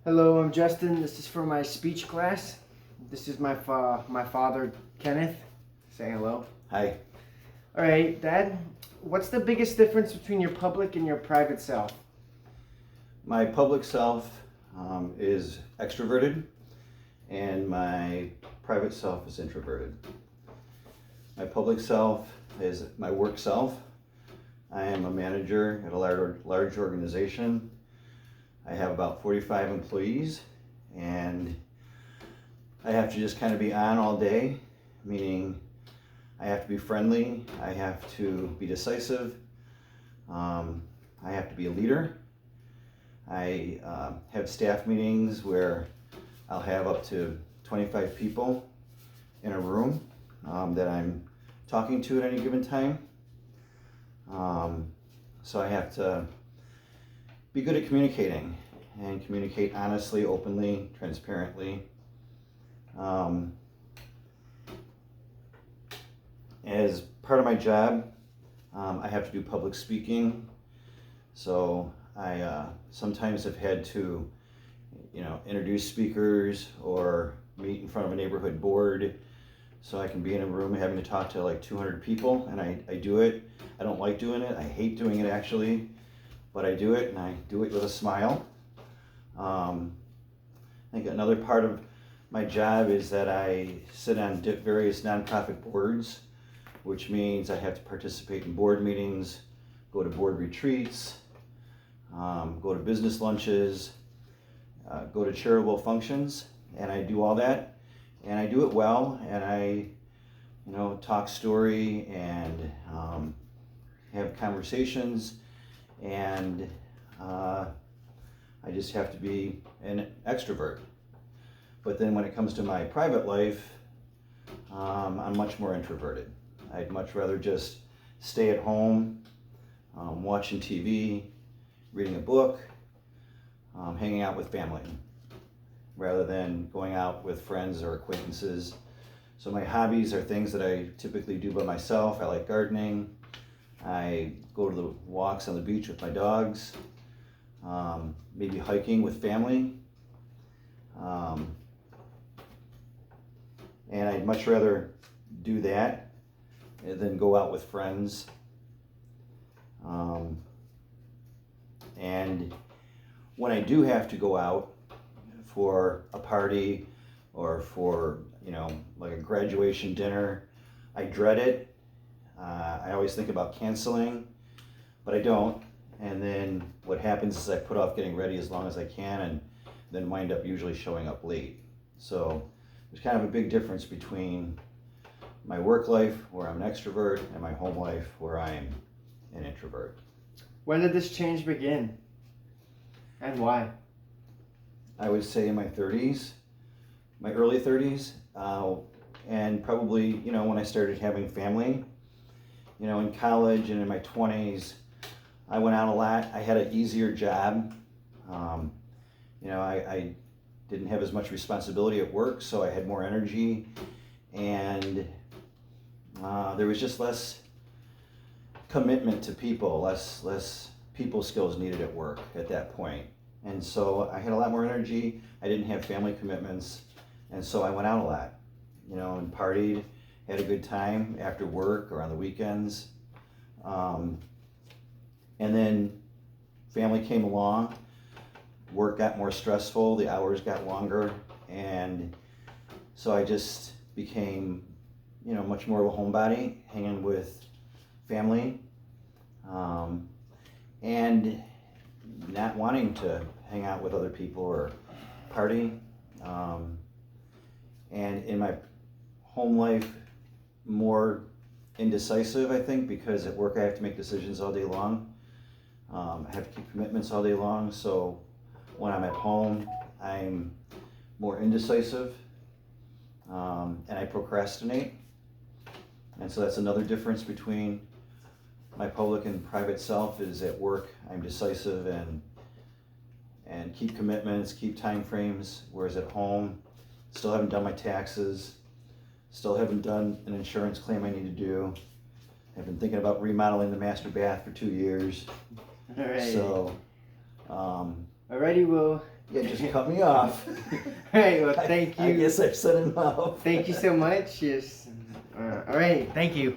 Hello, I'm Justin. This is for my speech class. This is my father, Kenneth. Say hello. Hi. All right, Dad. What's the biggest difference between your public and your private self? My public self is extroverted, and my private self is introverted. My public self is my work self. I am a manager at a large organization. I have about 45 employees, and I have to just kind of be on all day, meaning I have to be friendly, I have to be decisive, I have to be a leader. I have staff meetings where I'll have up to 25 people in a room that I'm talking to at any given time. So I have to be good at communicating and communicate honestly, openly, transparently. As part of my job, I have to do public speaking. So I sometimes have had to, introduce speakers or meet in front of a neighborhood board. So I can be in a room having to talk to like 200 people, and I do it. I don't like doing it. I hate doing it actually, but I do it, and I do it with a smile. I think another part of my job is that I sit on various nonprofit boards, which means I have to participate in board meetings, go to board retreats, go to business lunches, go to charitable functions, and I do all that. And I do it well, and I, talk story and have conversations, and I just have to be an extrovert. But then when it comes to my private life, I'm much more introverted. I'd much rather just stay at home, watching TV, reading a book, hanging out with family, rather than going out with friends or acquaintances. So my hobbies are things that I typically do by myself. I like gardening. I go to the walks on the beach with my dogs, maybe hiking with family. And I'd much rather do that than go out with friends. And when I do have to go out for a party or for, like a graduation dinner, I dread it. I always think about canceling, but I don't. And then what happens is I put off getting ready as long as I can and then wind up usually showing up late. So there's kind of a big difference between my work life, where I'm an extrovert, and my home life, where I'm an introvert. When did this change begin? And why? I would say in my 30s, my early 30s, and probably, when I started having family, in college and in my 20s, I went out a lot. I had an easier job. I didn't have as much responsibility at work, so I had more energy, and there was just less commitment to people, less people skills needed at work at that point. And so I had a lot more energy. I didn't have family commitments, and so I went out a lot, and partied, had a good time after work or on the weekends. And then family came along, work got more stressful, the hours got longer, and so I just became, much more of a homebody, hanging with family, and not wanting to hang out with other people or party. And in my home life, more indecisive, I think, because at work I have to make decisions all day long. I have to keep commitments all day long. So when I'm at home, I'm more indecisive, and I procrastinate. And so that's another difference between my public and private self. Is at work I'm decisive and keep commitments, keep time frames, whereas at home, still haven't done my taxes, still haven't done an insurance claim I need to do. I've been thinking about remodeling the master bath for 2 years. All right. So, Alrighty, well, Yeah, just cut me off. All right. Well, thank you. I guess I've said enough. Thank you so much. Yes. All right. Thank you.